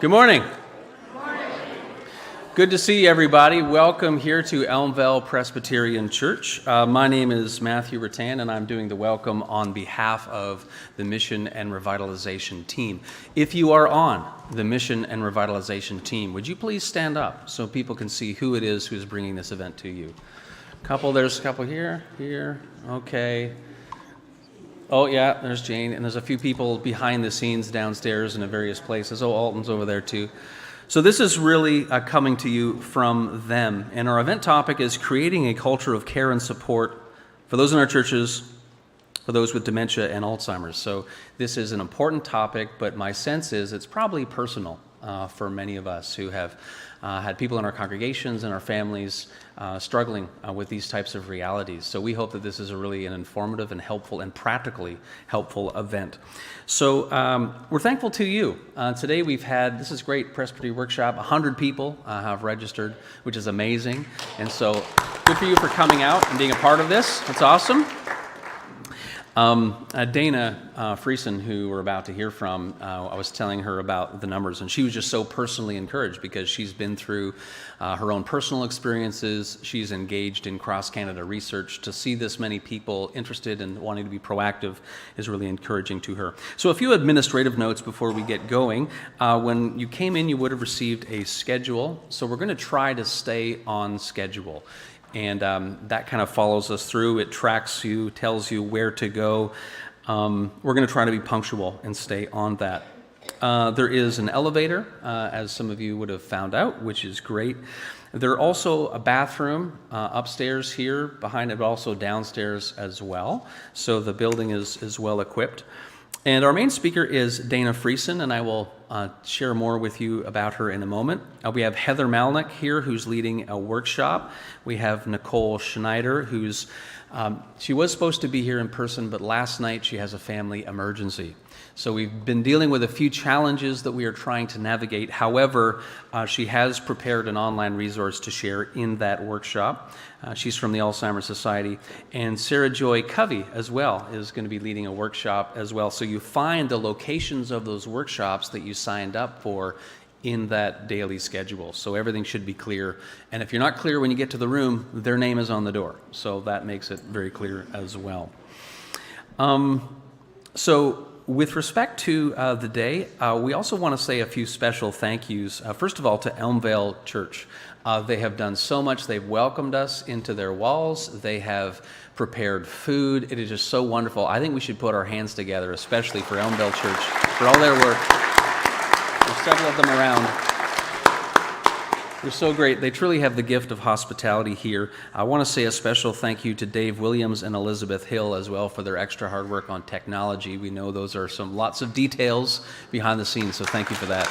Good morning. Good to see everybody. Welcome here to Elmvale Presbyterian Church. My name is Matthew Rattan, and I'm doing the welcome on behalf of the Mission and Revitalization team. If you are on the Mission and Revitalization team, would you please stand up so people can see who it is who's bringing this event to you? There's a couple here, okay. Oh yeah, there's Jane, and there's a few people behind the scenes downstairs and in various places. Oh, Alton's over there too. So this is really coming to you from them. And our event topic is creating a culture of care and support for those in our churches, for those with dementia and Alzheimer's. So this is an important topic, but my sense is it's probably personal for many of us who have had people in our congregations and our families struggling with these types of realities. So we hope that this is really an informative and helpful and practically helpful event. So we're thankful to you. Today we've had, this is great, Presbytery Workshop, 100 people have registered, which is amazing. And so good for you for coming out and being a part of this. That's awesome. Dana Friesen, who we're about to hear from, I was telling her about the numbers, and she was just so personally encouraged because she's been through her own personal experiences. She's engaged in cross-Canada research. To see this many people interested and wanting to be proactive is really encouraging to her. So a few administrative notes before we get going. When you came in, you would have received a schedule. So we're going to try to stay on schedule. And that kind of follows us through. It tracks you, tells you where to go. We're going to try to be punctual and stay on that. There is an elevator, as some of you would have found out, which is great. There's also a bathroom upstairs here, behind it, but also downstairs as well. So the building is well equipped. And our main speaker is Dana Friesen, and I will share more with you about her in a moment. We have Heather Malnick here, who's leading a workshop. We have Nicole Schneider, she was supposed to be here in person, but last night she has a family emergency. So we've been dealing with a few challenges that we are trying to navigate. However, she has prepared an online resource to share in that workshop. She's from the Alzheimer's Society. And Sarah Joy Covey as well is going to be leading a workshop as well. So you find the locations of those workshops that you signed up for in that daily schedule. So everything should be clear. And if you're not clear when you get to the room, their name is on the door. So that makes it very clear as well. With respect to the day, we also want to say a few special thank yous. First of all, to Elmvale Church. They have done so much. They've welcomed us into their walls. They have prepared food. It is just so wonderful. I think we should put our hands together, especially for Elmvale Church, for all their work. There's several of them around. They're so great. They truly have the gift of hospitality here. I want to say a special thank you to Dave Williams and Elizabeth Hill as well for their extra hard work on technology. We know those are lots of details behind the scenes, so thank you for that.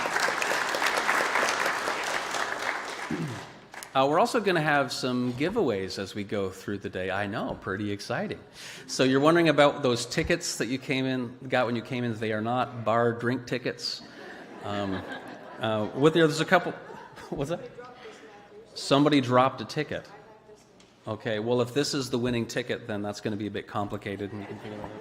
We're also going to have some giveaways as we go through the day. I know, pretty exciting. So you're wondering about those tickets that you got when you came in. They are not bar drink tickets. There's a couple. What's that? Somebody dropped a ticket. Okay, well, if this is the winning ticket, then that's going to be a bit complicated, and you can figure that out.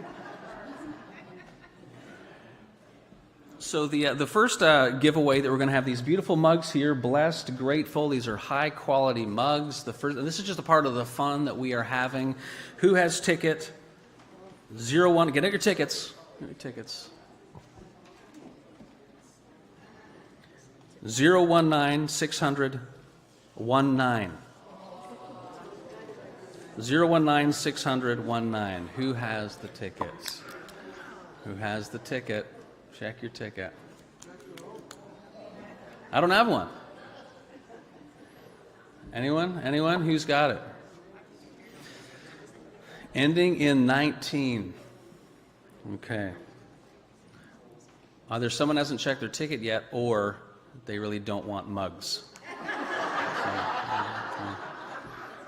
So the first giveaway that we're going to have these beautiful mugs here, blessed, grateful. These are high-quality mugs. This is just a part of the fun that we are having. Who has ticket? 01. Get your tickets. Get your tickets. 019-600-19. 019-600-19. Who has the tickets? Who has the ticket? Check your ticket. I don't have one. Anyone? Anyone? Who's got it? Ending in 19. Okay. Either someone hasn't checked their ticket yet, or they really don't want mugs.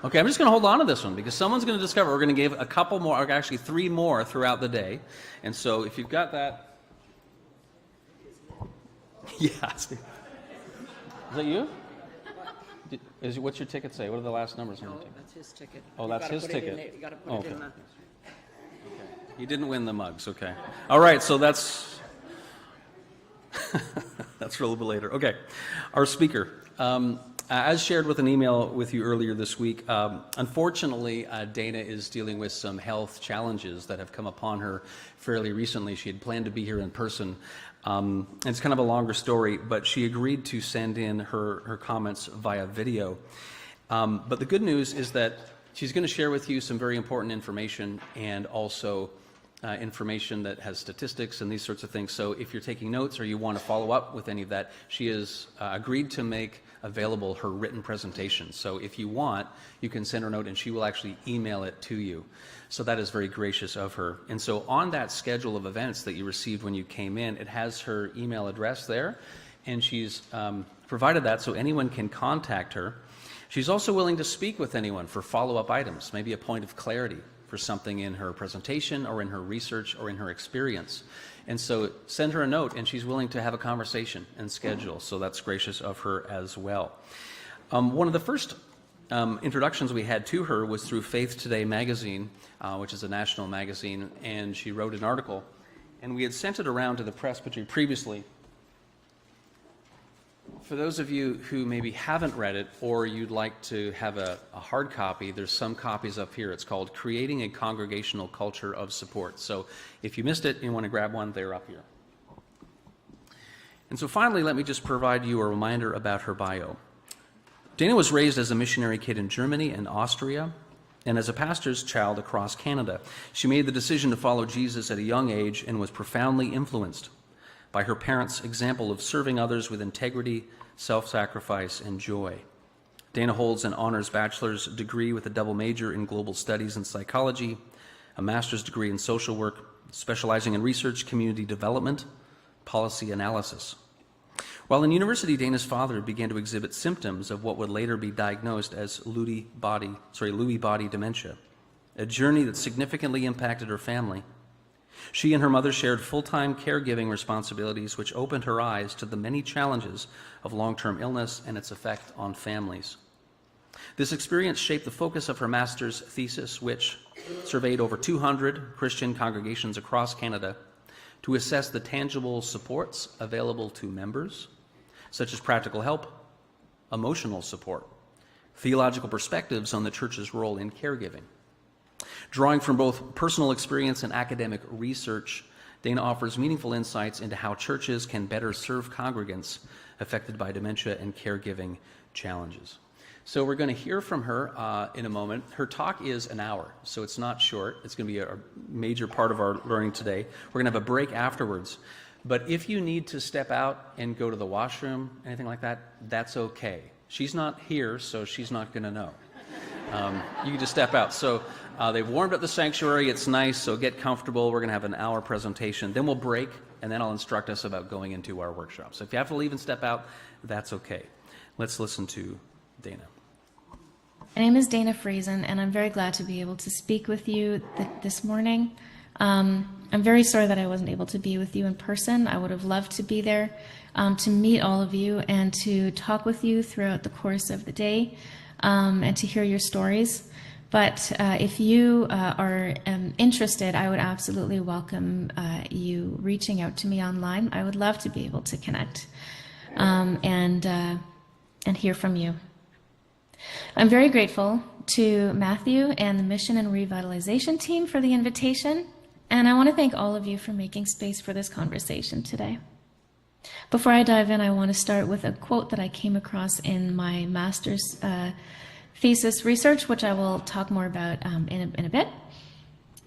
Okay, I'm just going to hold on to this one because someone's going to discover we're going to give a couple more, or actually 3 more throughout the day. And so if you've got that, yeah. Is that you? What's your ticket say? What are the last numbers on your ticket? That's his ticket. Oh, that's his ticket. You got to put it in the... Okay. He didn't win the mugs, okay. All right, so that's... That's for a little bit later. Okay, our speaker. As shared with an email with you earlier this week, unfortunately, Dana is dealing with some health challenges that have come upon her fairly recently. She had planned to be here in person. It's kind of a longer story, but she agreed to send in her comments via video. But the good news is that she's going to share with you some very important information, and also information that has statistics and these sorts of things. So if you're taking notes or you want to follow up with any of that, she has agreed to make available her written presentation. So if you want, you can send her a note and she will actually email it to you. So that is very gracious of her. And so on that schedule of events that you received when you came in, it has her email address there, and she's provided that so anyone can contact her. She's also willing to speak with anyone for follow-up items, maybe a point of clarity for something in her presentation or in her research or in her experience. And so send her a note and she's willing to have a conversation and schedule. So that's gracious of her as well. One of the first introductions we had to her was through Faith Today magazine, which is a national magazine, and she wrote an article. And we had sent it around to the presbytery previously. For those of you who maybe haven't read it, or you'd like to have a hard copy, there's some copies up here. It's called Creating a Congregational Culture of Support. So if you missed it and you want to grab one, they're up here. And so finally, let me just provide you a reminder about her bio. Dana was raised as a missionary kid in Germany and Austria, and as a pastor's child across Canada. She made the decision to follow Jesus at a young age and was profoundly influenced by her parents' example of serving others with integrity, self-sacrifice, and joy. Dana holds an honors bachelor's degree with a double major in global studies and psychology, a master's degree in social work, specializing in research, community development, policy analysis. While in university, Dana's father began to exhibit symptoms of what would later be diagnosed as Lewy body dementia, a journey that significantly impacted her family. She and her mother shared full-time caregiving responsibilities, which opened her eyes to the many challenges of long-term illness and its effect on families. This experience shaped the focus of her master's thesis, which surveyed over 200 Christian congregations across Canada to assess the tangible supports available to members, such as practical help, emotional support, theological perspectives on the church's role in caregiving. Drawing from both personal experience and academic research, Dana offers meaningful insights into how churches can better serve congregants affected by dementia and caregiving challenges. So we're going to hear from her in a moment. Her talk is an hour, so it's not short. It's going to be a major part of our learning today. We're going to have a break afterwards. But if you need to step out and go to the washroom, anything like that, that's okay. She's not here, so she's not going to know. You can just step out. So they've warmed up the sanctuary. It's nice, so get comfortable. We're going to have an hour presentation. Then we'll break, and then I'll instruct us about going into our workshop. So if you have to leave and step out, that's okay. Let's listen to Dana. My name is Dana Friesen, and I'm very glad to be able to speak with you this morning. I'm very sorry that I wasn't able to be with you in person. I would have loved to be there, to meet all of you and to talk with you throughout the course of the day. And to hear your stories. But if you are interested, I would absolutely welcome you reaching out to me online. I would love to be able to connect and hear from you. I'm very grateful to Matthew and the Mission and Revitalization team for the invitation, and I want to thank all of you for making space for this conversation today. Before I dive in, I want to start with a quote that I came across in my master's thesis research, which I will talk more about in a bit.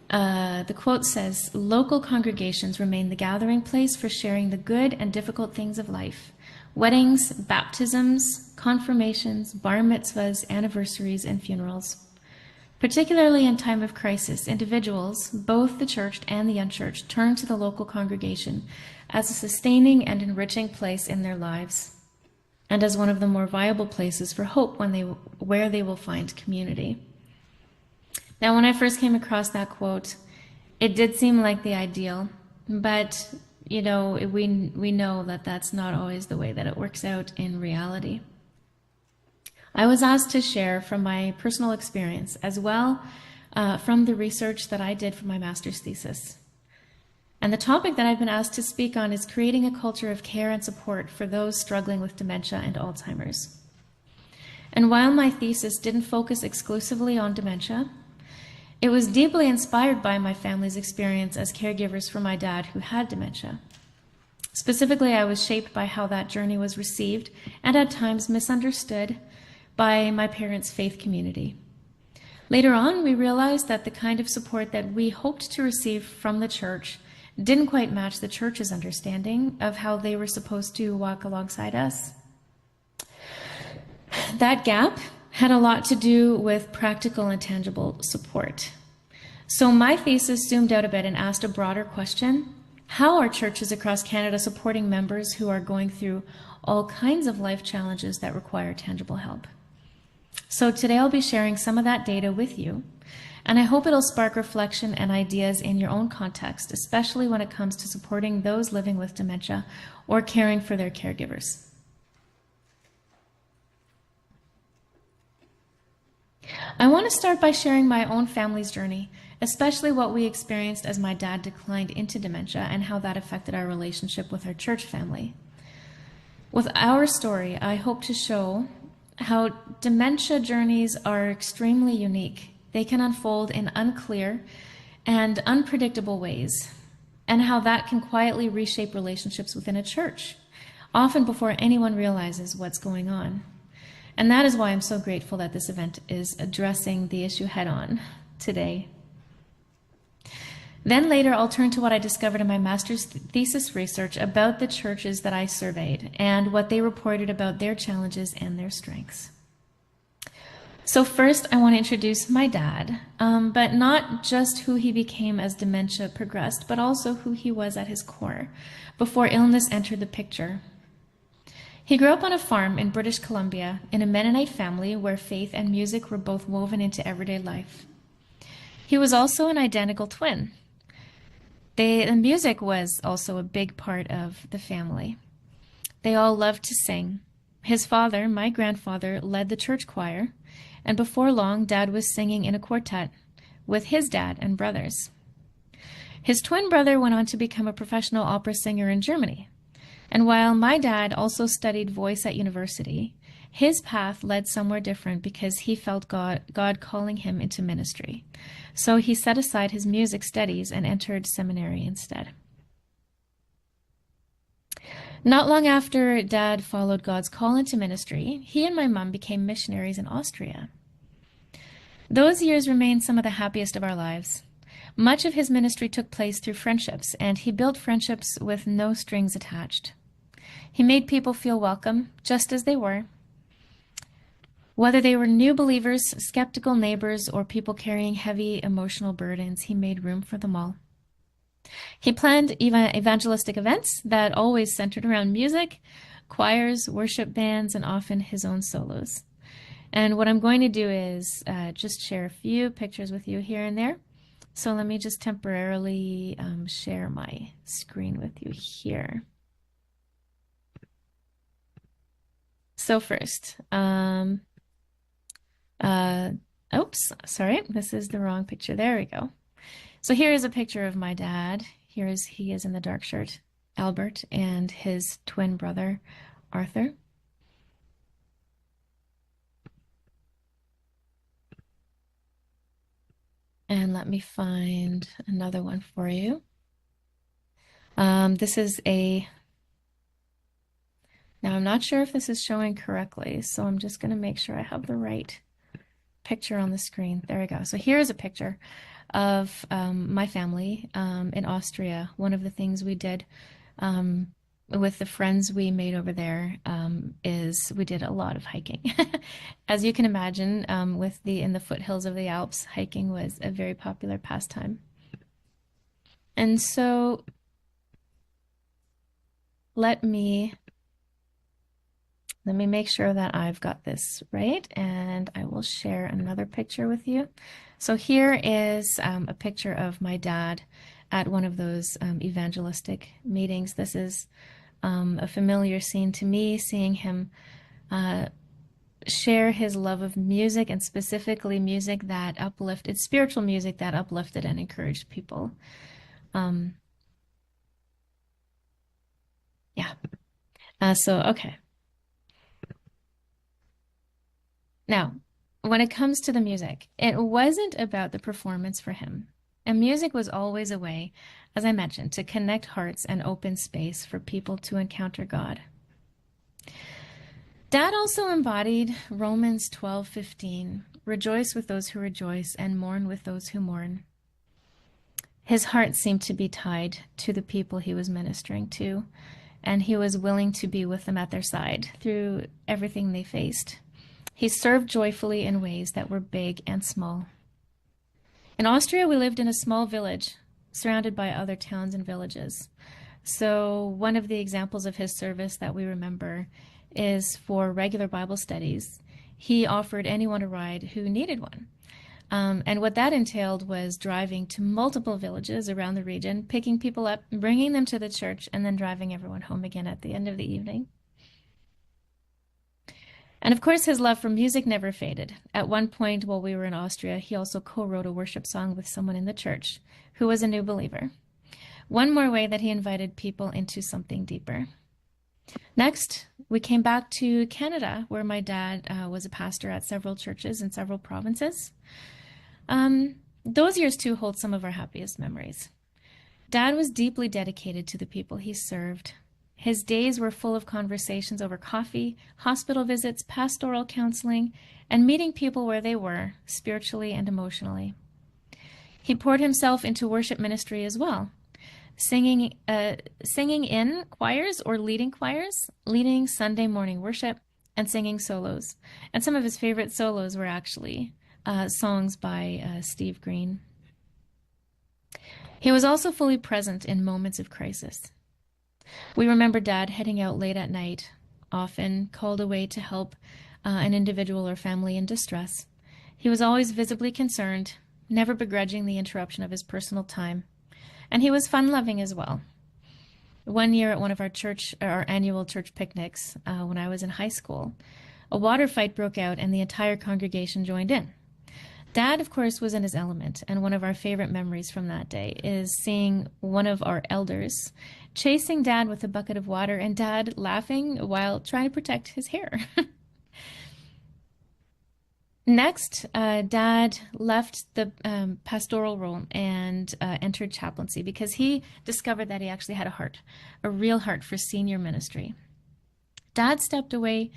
The quote says, "Local congregations remain the gathering place for sharing the good and difficult things of life. Weddings, baptisms, confirmations, bar mitzvahs, anniversaries, and funerals. Particularly in time of crisis, individuals, both the churched and the unchurched, turn to the local congregation as a sustaining and enriching place in their lives, and as one of the more viable places for hope where they will find community." Now, when I first came across that quote, it did seem like the ideal, but we know that that's not always the way that it works out in reality. I was asked to share from my personal experience, as well from the research that I did for my master's thesis. And the topic that I've been asked to speak on is creating a culture of care and support for those struggling with dementia and Alzheimer's. And while my thesis didn't focus exclusively on dementia, it was deeply inspired by my family's experience as caregivers for my dad who had dementia. Specifically, I was shaped by how that journey was received and at times misunderstood by my parents' faith community. Later on, we realized that the kind of support that we hoped to receive from the church didn't quite match the church's understanding of how they were supposed to walk alongside us. That gap had a lot to do with practical and tangible support. So my thesis zoomed out a bit and asked a broader question. How are churches across Canada supporting members who are going through all kinds of life challenges that require tangible help? So today I'll be sharing some of that data with you, and I hope it'll spark reflection and ideas in your own context, especially when it comes to supporting those living with dementia or caring for their caregivers. I want to start by sharing my own family's journey, especially what we experienced as my dad declined into dementia and how that affected our relationship with our church family. With our story, I hope to show how dementia journeys are extremely unique. They can unfold in unclear and unpredictable ways, and how that can quietly reshape relationships within a church, often before anyone realizes what's going on. And that is why I'm so grateful that this event is addressing the issue head on today. Then later, I'll turn to what I discovered in my master's thesis research about the churches that I surveyed and what they reported about their challenges and their strengths. So first, I want to introduce my dad, but not just who he became as dementia progressed, but also who he was at his core before illness entered the picture. He grew up on a farm in British Columbia in a Mennonite family where faith and music were both woven into everyday life. He was also an identical twin. The music was also a big part of the family. They all loved to sing. His father, my grandfather, led the church choir, and before long, Dad was singing in a quartet with his dad and brothers. His twin brother went on to become a professional opera singer in Germany. And while my dad also studied voice at university, his path led somewhere different because he felt God calling him into ministry. So he set aside his music studies and entered seminary instead. Not long after Dad followed God's call into ministry, he and my mom became missionaries in Austria. Those years remained some of the happiest of our lives. Much of his ministry took place through friendships, and he built friendships with no strings attached. He made people feel welcome, just as they were. Whether they were new believers, skeptical neighbors, or people carrying heavy emotional burdens, he made room for them all. He planned evangelistic events that always centered around music, choirs, worship bands, and often his own solos. And what I'm going to do is just share a few pictures with you here and there. So let me just temporarily share my screen with you here. So first, oops, sorry, this is the wrong picture. There we go. So here is a picture of my dad. He is in the dark shirt, Albert, and his twin brother, Arthur. And let me find another one for you. This is now I'm not sure if this is showing correctly, so I'm just going to make sure I have the right picture on the screen. There we go. So here is a picture of my family in Austria. One of the things we did with the friends we made over there is we did a lot of hiking. As you can imagine, in the foothills of the Alps, hiking was a very popular pastime. And so let me make sure that I've got this right, and I will share another picture with you. So here is a picture of my dad at one of those evangelistic meetings. This is a familiar scene to me, seeing him share his love of music, and specifically music that uplifted, spiritual music that uplifted and encouraged people. Yeah. Okay. Now, when it comes to the music, it wasn't about the performance for him. And music was always a way, as I mentioned, to connect hearts and open space for people to encounter God. Dad also embodied Romans 12:15, rejoice with those who rejoice and mourn with those who mourn. His heart seemed to be tied to the people he was ministering to, and he was willing to be with them at their side through everything they faced. He served joyfully in ways that were big and small. In Austria, we lived in a small village surrounded by other towns and villages. So, one of the examples of his service that we remember is for regular Bible studies. He offered anyone a ride who needed one. And what that entailed was driving to multiple villages around the region, picking people up, bringing them to the church, and then driving everyone home again at the end of the evening. And of course, his love for music never faded. At one point, while we were in Austria, he also co-wrote a worship song with someone in the church who was a new believer. One more way that he invited people into something deeper. Next, we came back to Canada, where my dad was a pastor at several churches in several provinces. Those years too hold some of our happiest memories. Dad was deeply dedicated to the people he served. His days were full of conversations over coffee, hospital visits, pastoral counseling, and meeting people where they were, spiritually and emotionally. He poured himself into worship ministry as well, singing in choirs or leading choirs, leading Sunday morning worship, and singing solos. And some of his favorite solos were actually songs by Steve Green. He was also fully present in moments of crisis. We remember Dad heading out late at night, often called away to help an individual or family in distress. He was always visibly concerned, never begrudging the interruption of his personal time. And he was fun-loving as well. One year at one of our annual church picnics, when I was in high school, a water fight broke out and the entire congregation joined in. Dad, of course, was in his element, and one of our favorite memories from that day is seeing one of our elders chasing Dad with a bucket of water and Dad laughing while trying to protect his hair. Next, Dad left the pastoral role and entered chaplaincy because he discovered that he actually had a real heart for senior ministry. Dad stepped away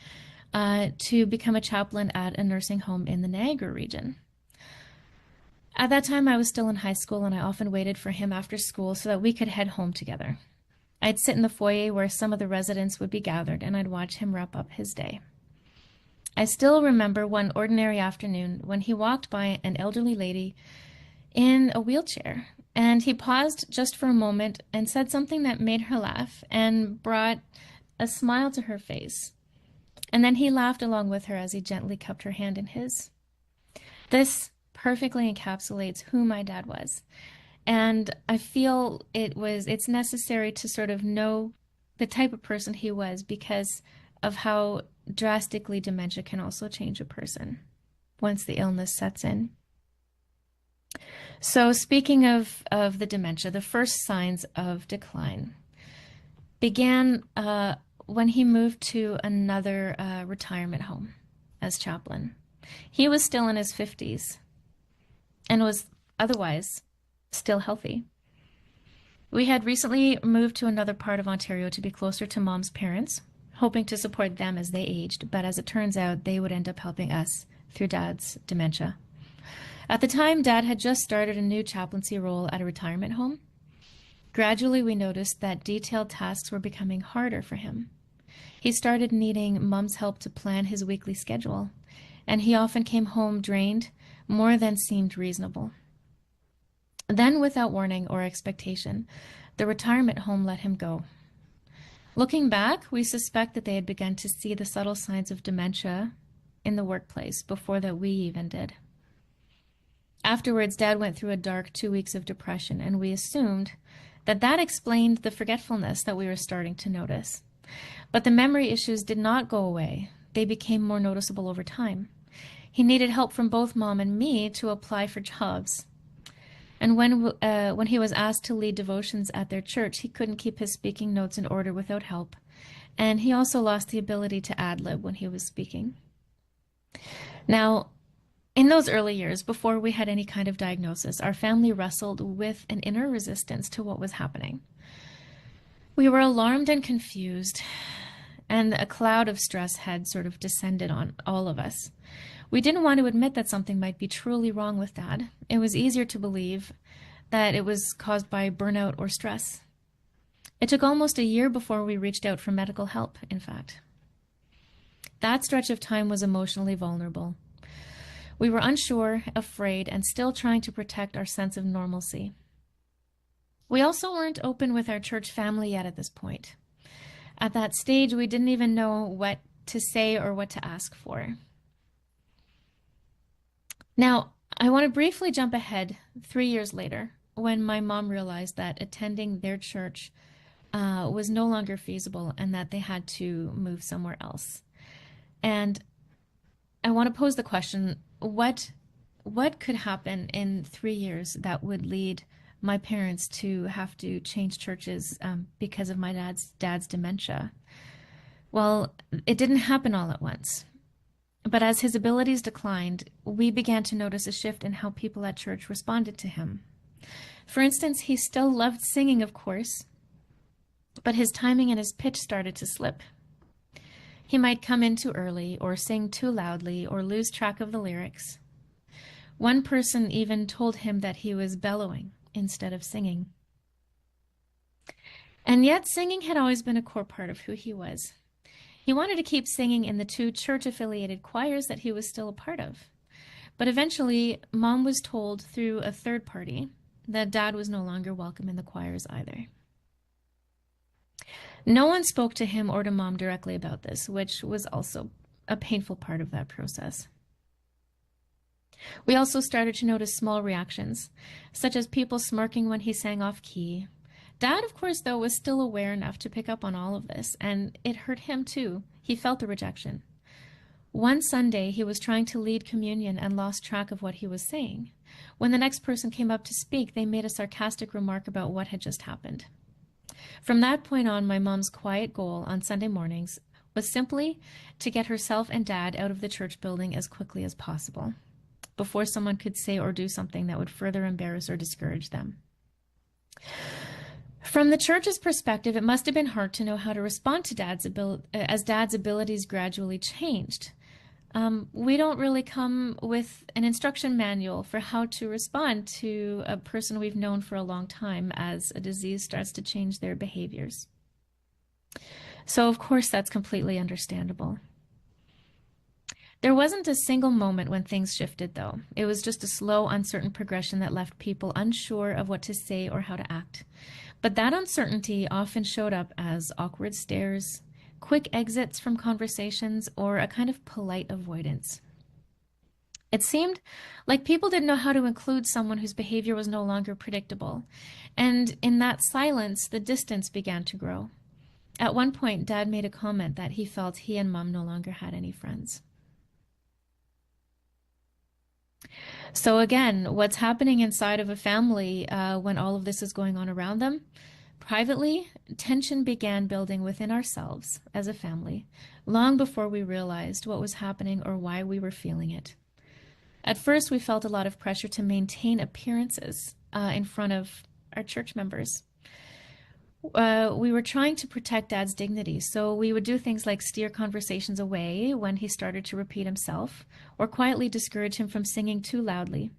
to become a chaplain at a nursing home in the Niagara region. At that time, I was still in high school, and I often waited for him after school so that we could head home together. I'd sit in the foyer where some of the residents would be gathered, and I'd watch him wrap up his day. I still remember one ordinary afternoon when he walked by an elderly lady in a wheelchair, and he paused just for a moment and said something that made her laugh and brought a smile to her face. And then he laughed along with her as he gently cupped her hand in his. This perfectly encapsulates who my dad was. And I feel it's necessary to sort of know the type of person he was because of how drastically dementia can also change a person once the illness sets in. So speaking of the dementia, the first signs of decline began when he moved to another retirement home as chaplain. He was still in his 50s and was otherwise still healthy. We had recently moved to another part of Ontario to be closer to Mom's parents, hoping to support them as they aged, but as it turns out, they would end up helping us through Dad's dementia. At the time, Dad had just started a new chaplaincy role at a retirement home. Gradually, we noticed that detailed tasks were becoming harder for him. He started needing Mom's help to plan his weekly schedule, and he often came home drained, more than seemed reasonable. Then, without warning or expectation, the retirement home let him go. Looking back, we suspect that they had begun to see the subtle signs of dementia in the workplace before that we even did. Afterwards, Dad went through a dark 2 weeks of depression, and we assumed that explained the forgetfulness that we were starting to notice. But the memory issues did not go away. They became more noticeable over time. He needed help from both Mom and me to apply for jobs. And when he was asked to lead devotions at their church, he couldn't keep his speaking notes in order without help. And he also lost the ability to ad-lib when he was speaking. Now, in those early years, before we had any kind of diagnosis, our family wrestled with an inner resistance to what was happening. We were alarmed and confused, and a cloud of stress had sort of descended on all of us. We didn't want to admit that something might be truly wrong with Dad. It was easier to believe that it was caused by burnout or stress. It took almost a year before we reached out for medical help, in fact. That stretch of time was emotionally vulnerable. We were unsure, afraid, and still trying to protect our sense of normalcy. We also weren't open with our church family yet at this point. At that stage, we didn't even know what to say or what to ask for. Now, I want to briefly jump ahead 3 years later when my mom realized that attending their church was no longer feasible and that they had to move somewhere else. And I want to pose the question, what could happen in 3 years that would lead my parents to have to change churches because of my dad's dementia? Well, it didn't happen all at once. But as his abilities declined, we began to notice a shift in how people at church responded to him. For instance, he still loved singing, of course, but his timing and his pitch started to slip. He might come in too early, or sing too loudly, or lose track of the lyrics. One person even told him that he was bellowing instead of singing. And yet, singing had always been a core part of who he was. He wanted to keep singing in the 2 church-affiliated choirs that he was still a part of. But eventually, Mom was told through a third party that Dad was no longer welcome in the choirs either. No one spoke to him or to Mom directly about this, which was also a painful part of that process. We also started to notice small reactions, such as people smirking when he sang off key. Dad, of course, though, was still aware enough to pick up on all of this, and it hurt him too. He felt the rejection. One Sunday, he was trying to lead communion and lost track of what he was saying. When the next person came up to speak, they made a sarcastic remark about what had just happened. From that point on, my mom's quiet goal on Sunday mornings was simply to get herself and Dad out of the church building as quickly as possible, before someone could say or do something that would further embarrass or discourage them. From the church's perspective, it must have been hard to know how to respond to Dad's abilities gradually changed. We don't really come with an instruction manual for how to respond to a person we've known for a long time as a disease starts to change their behaviors. So, of course, that's completely understandable. There wasn't a single moment when things shifted, though. It was just a slow, uncertain progression that left people unsure of what to say or how to act. But that uncertainty often showed up as awkward stares, quick exits from conversations, or a kind of polite avoidance. It seemed like people didn't know how to include someone whose behavior was no longer predictable. And in that silence, the distance began to grow. At one point, Dad made a comment that he felt he and Mom no longer had any friends. So again, what's happening inside of a family when all of this is going on around them? Privately, tension began building within ourselves as a family, long before we realized what was happening or why we were feeling it. At first, we felt a lot of pressure to maintain appearances in front of our church members. We were trying to protect Dad's dignity, so we would do things like steer conversations away when he started to repeat himself, or quietly discourage him from singing too loudly.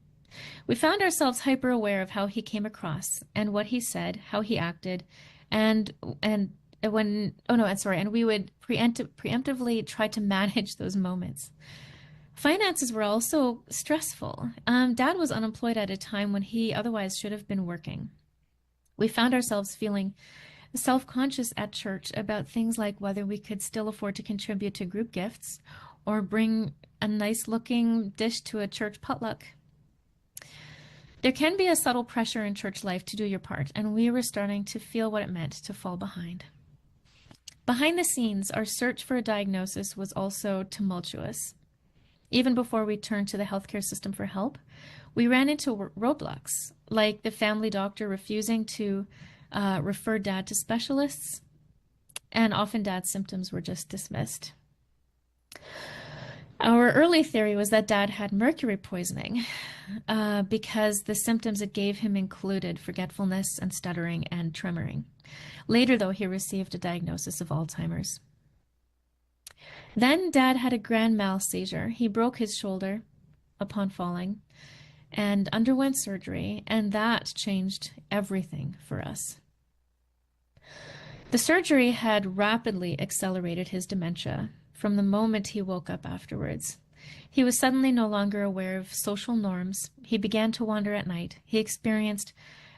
We found ourselves hyper aware of how he came across and what he said, how he acted, and we would preemptively try to manage those moments. Finances were also stressful. Dad was unemployed at a time when he otherwise should have been working. We found ourselves feeling self-conscious at church about things like whether we could still afford to contribute to group gifts or bring a nice-looking dish to a church potluck. There can be a subtle pressure in church life to do your part, and we were starting to feel what it meant to fall behind. Behind the scenes, our search for a diagnosis was also tumultuous. Even before we turned to the healthcare system for help, we ran into roadblocks, like the family doctor refusing to refer Dad to specialists, and often Dad's symptoms were just dismissed. Our early theory was that Dad had mercury poisoning because the symptoms it gave him included forgetfulness and stuttering and tremoring. Later, though, he received a diagnosis of Alzheimer's. Then Dad had a grand mal seizure. He broke his shoulder upon falling and underwent surgery, and that changed everything for us. The surgery had rapidly accelerated his dementia from the moment he woke up afterwards. He was suddenly no longer aware of social norms. He began to wander at night. He experienced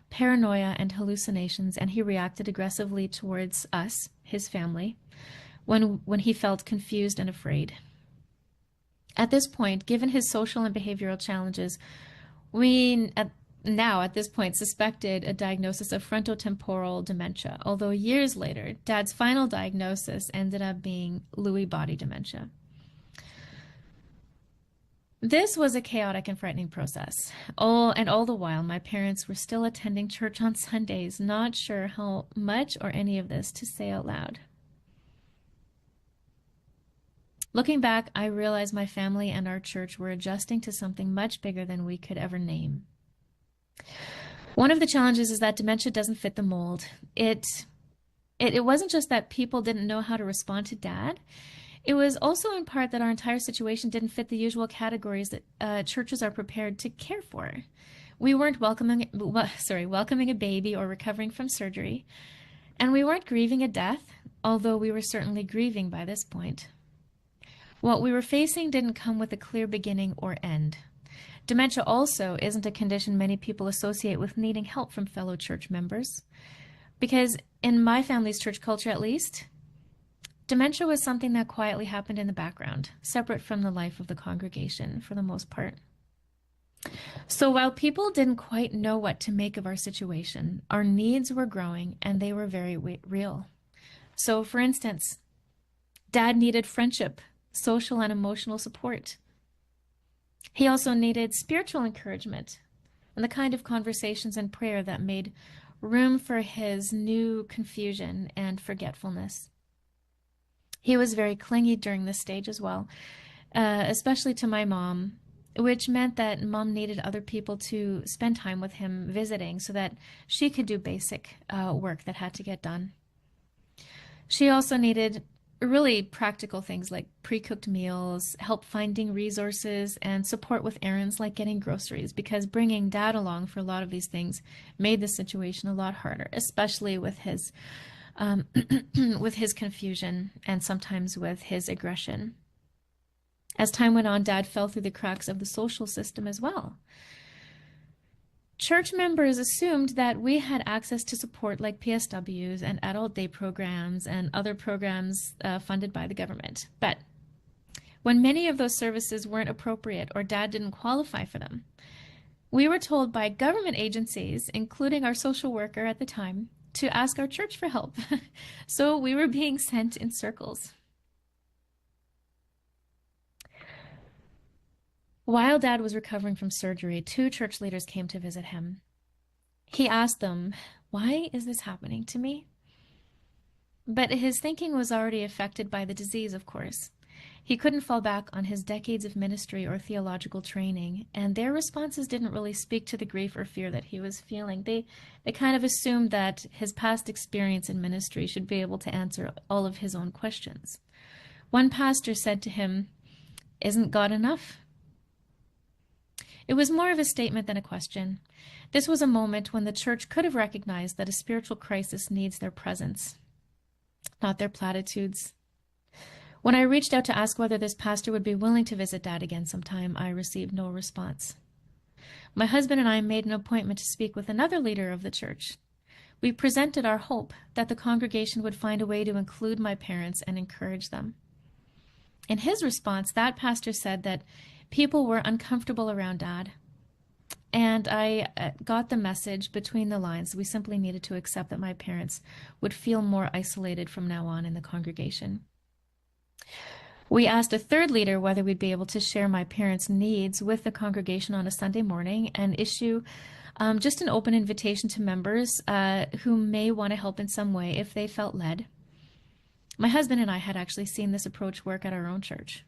paranoia and hallucinations, and he reacted aggressively towards us, his family, when he felt confused and afraid. At this point, given his social and behavioral challenges, we at this point suspected a diagnosis of frontotemporal dementia, although years later, Dad's final diagnosis ended up being Lewy body dementia. This was a chaotic and frightening process. All the while, my parents were still attending church on Sundays, not sure how much or any of this to say out loud. Looking back, I realized my family and our church were adjusting to something much bigger than we could ever name. One of the challenges is that dementia doesn't fit the mold. It wasn't just that people didn't know how to respond to Dad. It was also in part that our entire situation didn't fit the usual categories that churches are prepared to care for. We weren't welcoming a baby or recovering from surgery, and we weren't grieving a death, although we were certainly grieving by this point. What we were facing didn't come with a clear beginning or end. Dementia also isn't a condition many people associate with needing help from fellow church members, because in my family's church culture at least, dementia was something that quietly happened in the background, separate from the life of the congregation for the most part. So while people didn't quite know what to make of our situation, our needs were growing and they were very real. So for instance, Dad needed friendship, social and emotional support. He also needed spiritual encouragement and the kind of conversations and prayer that made room for his new confusion and forgetfulness. He was very clingy during this stage as well, especially to my mom, which meant that Mom needed other people to spend time with him visiting so that she could do basic work that had to get done. She also needed really practical things like pre-cooked meals, help finding resources, and support with errands like getting groceries, because bringing Dad along for a lot of these things made the situation a lot harder, especially with his with his confusion and sometimes with his aggression. As time went on, Dad fell through the cracks of the social system as well. Church members assumed that we had access to support like PSWs and adult day programs and other programs funded by the government. But when many of those services weren't appropriate or Dad didn't qualify for them, we were told by government agencies, including our social worker at the time, to ask our church for help. So we were being sent in circles. While Dad was recovering from surgery, 2 church leaders came to visit him. He asked them, "Why is this happening to me?" But his thinking was already affected by the disease, of course. He couldn't fall back on his decades of ministry or theological training, and their responses didn't really speak to the grief or fear that he was feeling. They kind of assumed that his past experience in ministry should be able to answer all of his own questions. One pastor said to him, "Isn't God enough?" It was more of a statement than a question. This was a moment when the church could have recognized that a spiritual crisis needs their presence, not their platitudes. When I reached out to ask whether this pastor would be willing to visit Dad again sometime, I received no response. My husband and I made an appointment to speak with another leader of the church. We presented our hope that the congregation would find a way to include my parents and encourage them. In his response, that pastor said that people were uncomfortable around Dad. And I got the message between the lines. We simply needed to accept that my parents would feel more isolated from now on in the congregation. We asked a third leader whether we'd be able to share my parents' needs with the congregation on a Sunday morning and issue just an open invitation to members who may want to help in some way if they felt led. My husband and I had actually seen this approach work at our own church.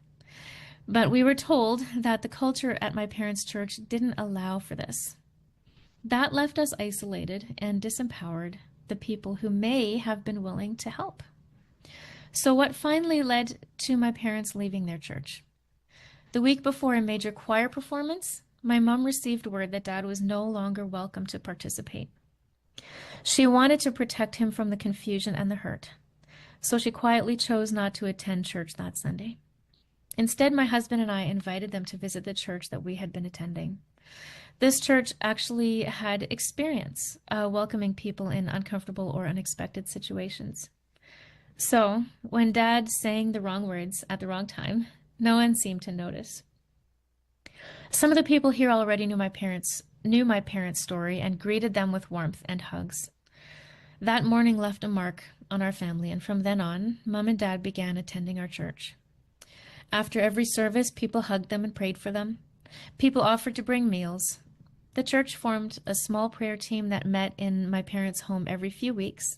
But we were told that the culture at my parents' church didn't allow for this. That left us isolated and disempowered the people who may have been willing to help. So what finally led to my parents leaving their church? The week before a major choir performance, my mom received word that Dad was no longer welcome to participate. She wanted to protect him from the confusion and the hurt, so she quietly chose not to attend church that Sunday. Instead, my husband and I invited them to visit the church that we had been attending. This church actually had experience welcoming people in uncomfortable or unexpected situations. So, when Dad sang the wrong words at the wrong time, no one seemed to notice. Some of the people here already knew my parents' story and greeted them with warmth and hugs. That morning left a mark on our family, and from then on, Mom and Dad began attending our church. After every service, people hugged them and prayed for them. People offered to bring meals. The church formed a small prayer team that met in my parents' home every few weeks.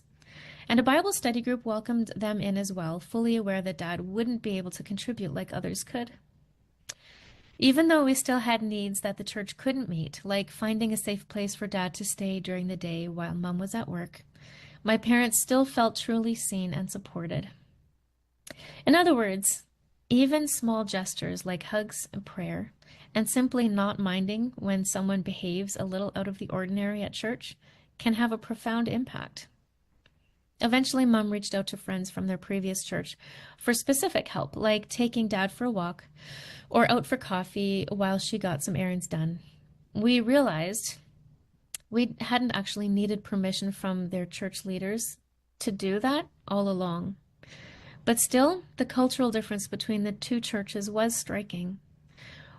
And a Bible study group welcomed them in as well, fully aware that Dad wouldn't be able to contribute like others could. Even though we still had needs that the church couldn't meet, like finding a safe place for Dad to stay during the day while Mom was at work, my parents still felt truly seen and supported. In other words, even small gestures like hugs and prayer, and simply not minding when someone behaves a little out of the ordinary at church, can have a profound impact. Eventually, Mom reached out to friends from their previous church for specific help, like taking Dad for a walk or out for coffee while she got some errands done. We realized we hadn't actually needed permission from their church leaders to do that all along. But still, the cultural difference between the two churches was striking.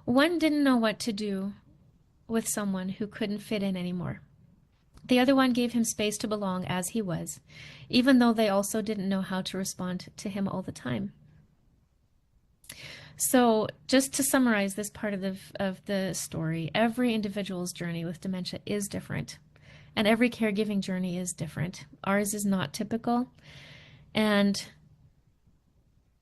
One didn't know what to do with someone who couldn't fit in anymore. The other one gave him space to belong as he was, even though they also didn't know how to respond to him all the time. So, just to summarize this part of the story, every individual's journey with dementia is different, and every caregiving journey is different. Ours is not typical, and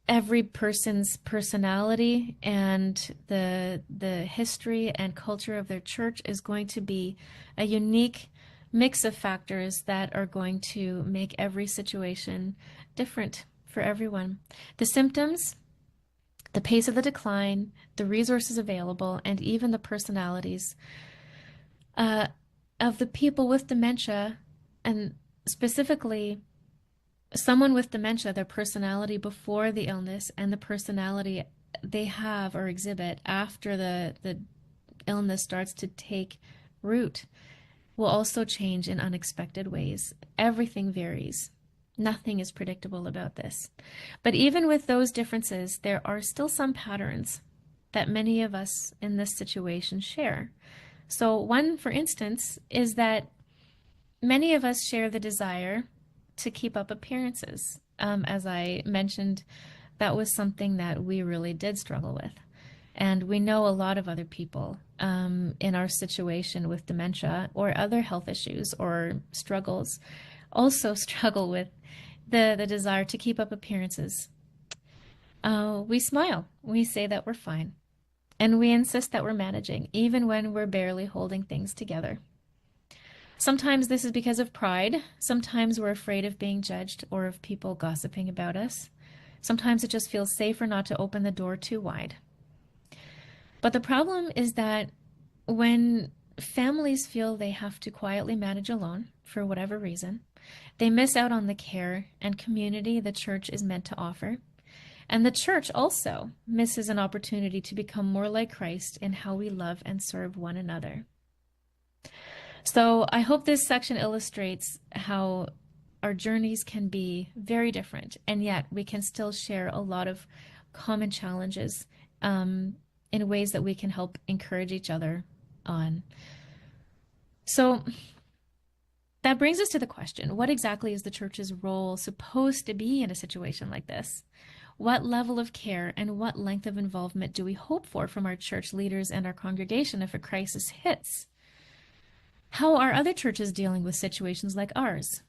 every person's personality and the history and culture of their church is going to be a unique mix of factors that are going to make every situation different for everyone. The symptoms, the pace of the decline, the resources available, and even the personalities of the people with dementia, and specifically someone with dementia, their personality before the illness and the personality they have or exhibit after the illness starts to take root will also change in unexpected ways. Everything varies. Nothing is predictable about this. But even with those differences, there are still some patterns that many of us in this situation share. So one, for instance, is that many of us share the desire to keep up appearances. As I mentioned, that was something that we really did struggle with. And we know a lot of other people in our situation with dementia or other health issues or struggles also struggle with the desire to keep up appearances. We smile. We say that we're fine. And we insist that we're managing, even when we're barely holding things together. Sometimes this is because of pride. Sometimes we're afraid of being judged or of people gossiping about us. Sometimes it just feels safer not to open the door too wide. But the problem is that when families feel they have to quietly manage alone, for whatever reason, they miss out on the care and community the church is meant to offer. And the church also misses an opportunity to become more like Christ in how we love and serve one another. So I hope this section illustrates how our journeys can be very different, and yet we can still share a lot of common challenges in ways that we can help encourage each other on. So that brings us to the question, what exactly is the church's role supposed to be in a situation like this? What level of care and what length of involvement do we hope for from our church leaders and our congregation if a crisis hits? How are other churches dealing with situations like ours?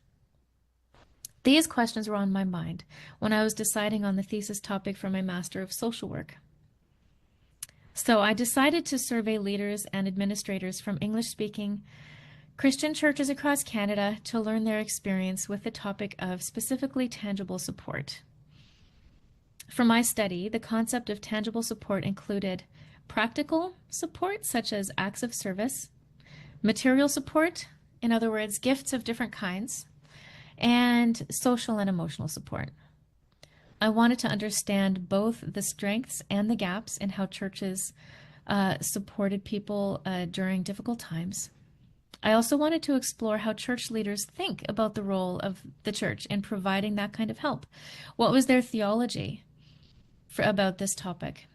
These questions were on my mind when I was deciding on the thesis topic for my Master of Social Work. So I decided to survey leaders and administrators from English-speaking Christian churches across Canada to learn their experience with the topic of specifically tangible support. For my study, the concept of tangible support included practical support, such as acts of service, material support, in other words, gifts of different kinds, and social and emotional support. I wanted to understand both the strengths and the gaps in how churches supported people during difficult times. I also wanted to explore how church leaders think about the role of the church in providing that kind of help. What was their theology about this topic?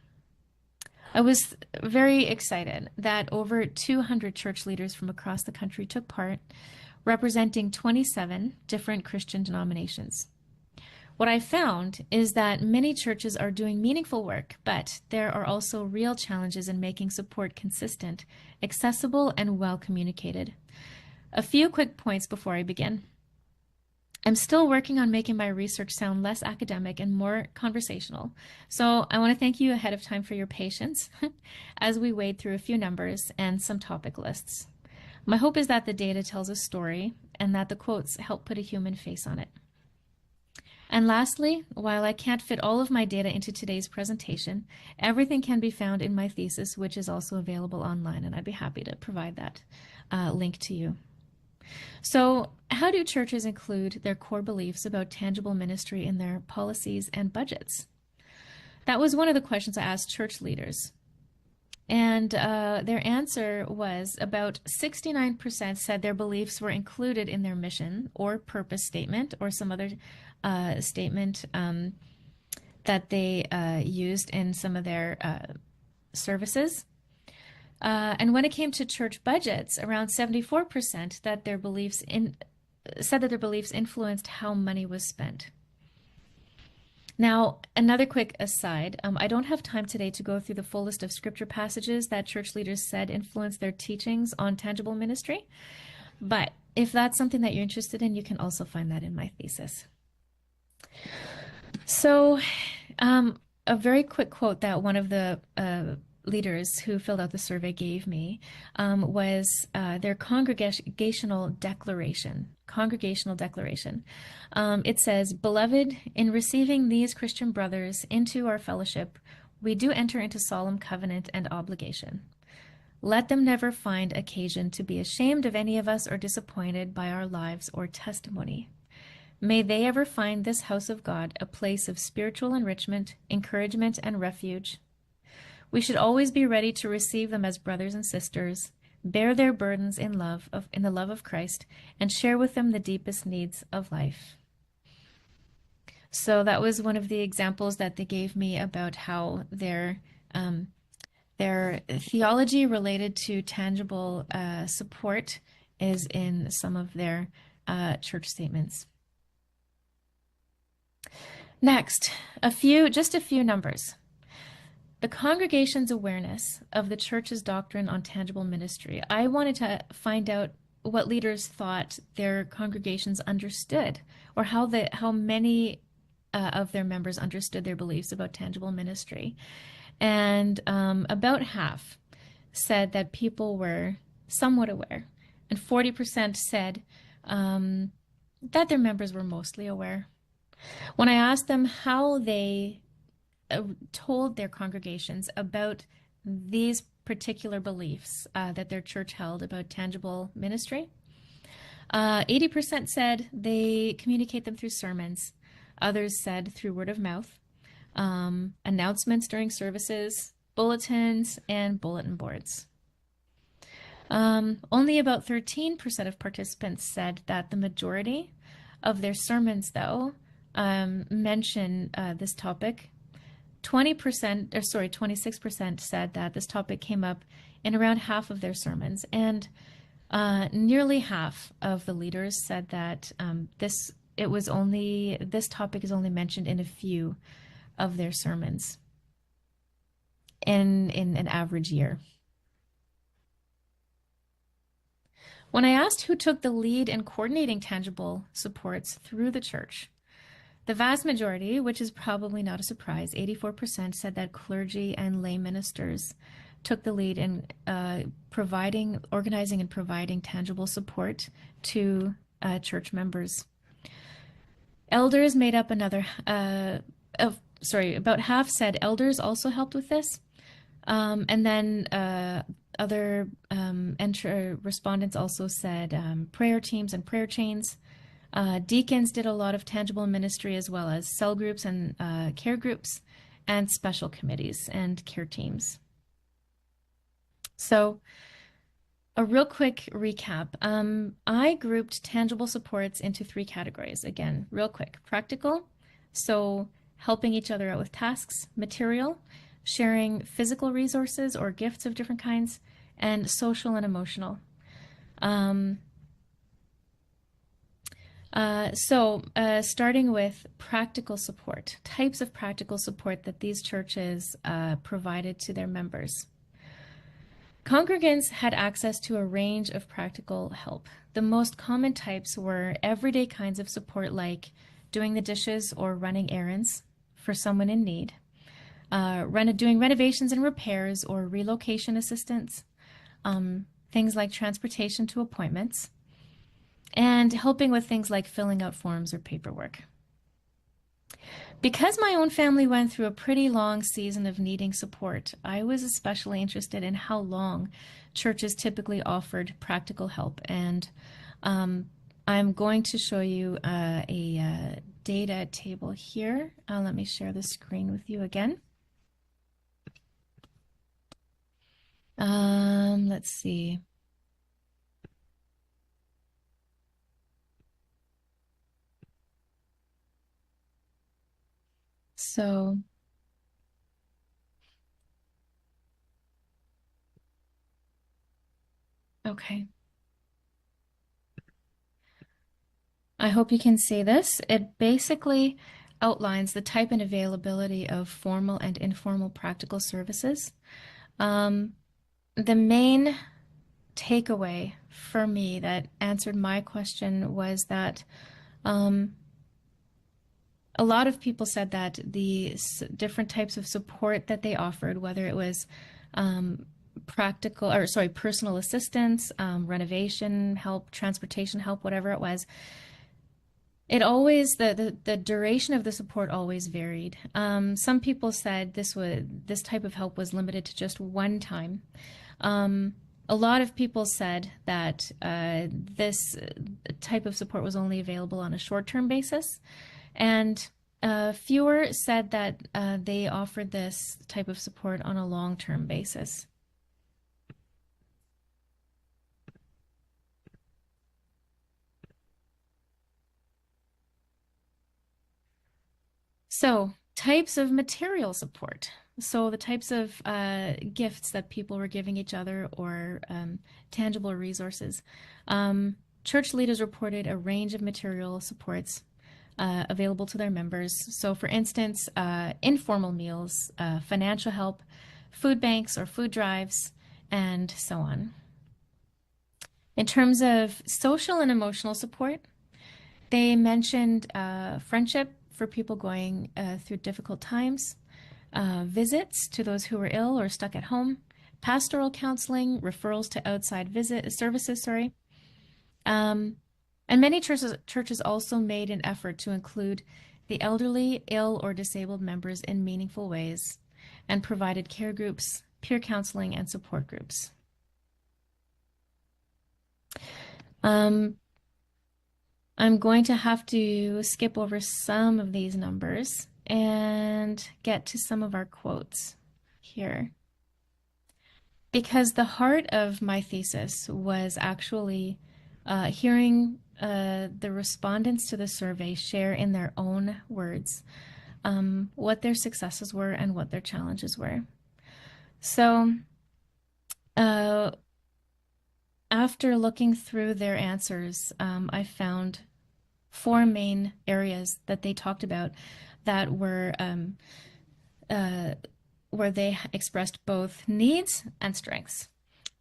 I was very excited that over 200 church leaders from across the country took part, representing 27 different Christian denominations. What I found is that many churches are doing meaningful work, but there are also real challenges in making support consistent, accessible, and well communicated. A few quick points before I begin. I'm still working on making my research sound less academic and more conversational, so I want to thank you ahead of time for your patience as we wade through a few numbers and some topic lists. My hope is that the data tells a story and that the quotes help put a human face on it. And lastly, while I can't fit all of my data into today's presentation, everything can be found in my thesis, which is also available online, and I'd be happy to provide that link to you. So, how do churches include their core beliefs about tangible ministry in their policies and budgets? That was one of the questions I asked church leaders. And their answer was about 69% said their beliefs were included in their mission or purpose statement or some other statement that they used in some of their services. And when it came to church budgets, around 74% that said that their beliefs influenced how money was spent. Now, another quick aside, I don't have time today to go through the full list of scripture passages that church leaders said influenced their teachings on tangible ministry, but if that's something that you're interested in, you can also find that in my thesis. So, a very quick quote that one of the leaders who filled out the survey gave me was their congregational declaration. It says, "Beloved, in receiving these Christian brothers into our fellowship, we do enter into solemn covenant and obligation. Let them never find occasion to be ashamed of any of us or disappointed by our lives or testimony. May they ever find this house of God a place of spiritual enrichment, encouragement, and refuge. We should always be ready to receive them as brothers and sisters, bear their burdens in the love of Christ, and share with them the deepest needs of life." So that was one of the examples that they gave me about how their theology related to tangible support is in some of their church statements. Next, just a few numbers. The congregation's awareness of the church's doctrine on tangible ministry. I wanted to find out what leaders thought their congregations understood, or how many of their members understood their beliefs about tangible ministry. And about half said that people were somewhat aware, and 40% said that their members were mostly aware. When I asked them how they told their congregations about these particular beliefs that their church held about tangible ministry, 80% said they communicate them through sermons. Others said through word of mouth, announcements during services, bulletins, and bulletin boards. Only about 13% of participants said that the majority of their sermons, though, mention this topic. 26% said that this topic came up in around half of their sermons, and nearly half of the leaders said that this topic is only mentioned in a few of their sermons in an average year. When I asked who took the lead in coordinating tangible supports through the church, the vast majority, which is probably not a surprise, 84% said that clergy and lay ministers took the lead in organizing and providing tangible support to church members. Elders made up another, about half said elders also helped with this. And then other respondents also said prayer teams and prayer chains. Deacons did a lot of tangible ministry, as well as cell groups and care groups and special committees and care teams. So a real quick recap. I grouped tangible supports into 3 categories. Again, real quick. Practical, so helping each other out with tasks. Material, sharing physical resources or gifts of different kinds. And social and emotional. Starting with practical support, types of practical support that these churches provided to their members. Congregants had access to a range of practical help. The most common types were everyday kinds of support, like doing the dishes or running errands for someone in need, doing renovations and repairs or relocation assistance, things like transportation to appointments, and helping with things like filling out forms or paperwork. Because my own family went through a pretty long season of needing support, I was especially interested in how long churches typically offered practical help. And I'm going to show you a data table here. Let me share the screen with you again. Let's see. So, okay. I hope you can see this. It basically outlines the type and availability of formal and informal practical services. The main takeaway for me that answered my question was that a lot of people said that the different types of support that they offered, whether it was personal assistance, renovation help, transportation help, whatever it was, it always, the duration of the support always varied. Some people said this type of help was limited to just one time. A lot of people said that this type of support was only available on a short-term basis, and fewer said that they offered this type of support on a long-term basis. So, types of material support. So the types of gifts that people were giving each other, or tangible resources. Church leaders reported a range of material supports available to their members. So for instance, informal meals, financial help, food banks or food drives, and so on. In terms of social and emotional support, they mentioned friendship for people going through difficult times, visits to those who were ill or stuck at home, pastoral counseling, referrals to outside services, and many churches also made an effort to include the elderly, ill, or disabled members in meaningful ways, and provided care groups, peer counseling, and support groups. I'm going to have to skip over some of these numbers and get to some of our quotes here. Because the heart of my thesis was actually hearing the respondents to the survey share in their own words what their successes were and what their challenges were. So after looking through their answers, I found 4 main areas that they talked about that were where they expressed both needs and strengths.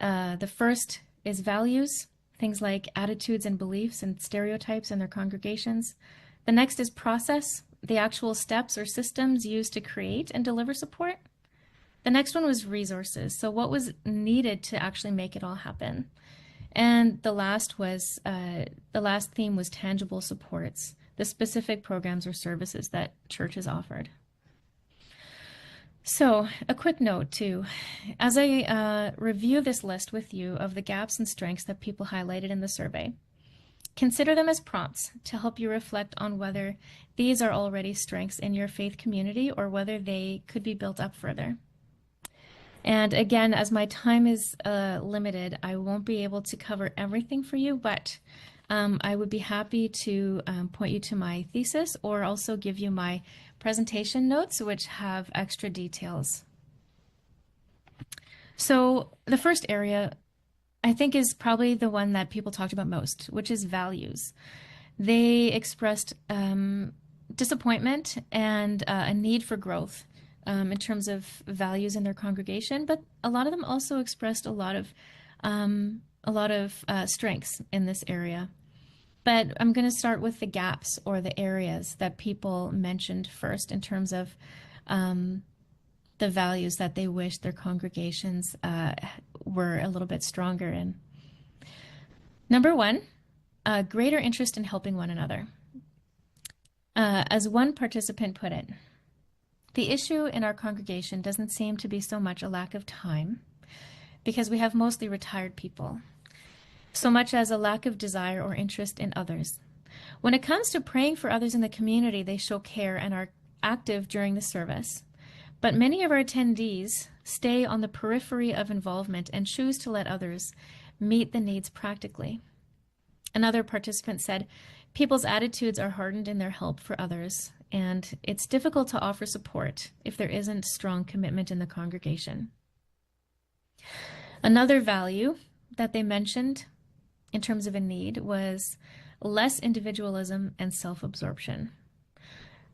The first is values, things like attitudes and beliefs and stereotypes in their congregations. The next is process, the actual steps or systems used to create and deliver support. The next one was resources, so what was needed to actually make it all happen. And the last theme was tangible supports, the specific programs or services that churches offered. So, a quick note too. As I review this list with you of the gaps and strengths that people highlighted in the survey, consider them as prompts to help you reflect on whether these are already strengths in your faith community or whether they could be built up further. And again, as my time is limited, I won't be able to cover everything for you, but I would be happy to point you to my thesis or also give you my presentation notes, which have extra details. So the first area, I think, is probably the one that people talked about most, which is values. They expressed disappointment and a need for growth in terms of values in their congregation, but a lot of them also expressed a lot of strengths in this area. But I'm going to start with the gaps or the areas that people mentioned first in terms of the values that they wish their congregations were a little bit stronger in. Number one, greater interest in helping one another. As one participant put it, the issue in our congregation doesn't seem to be so much a lack of time, because we have mostly retired people, so much as a lack of desire or interest in others. When it comes to praying for others in the community, they show care and are active during the service. But many of our attendees stay on the periphery of involvement and choose to let others meet the needs practically. Another participant said, people's attitudes are hardened in their help for others, and it's difficult to offer support if there isn't strong commitment in the congregation. Another value that they mentioned in terms of a need was less individualism and self-absorption.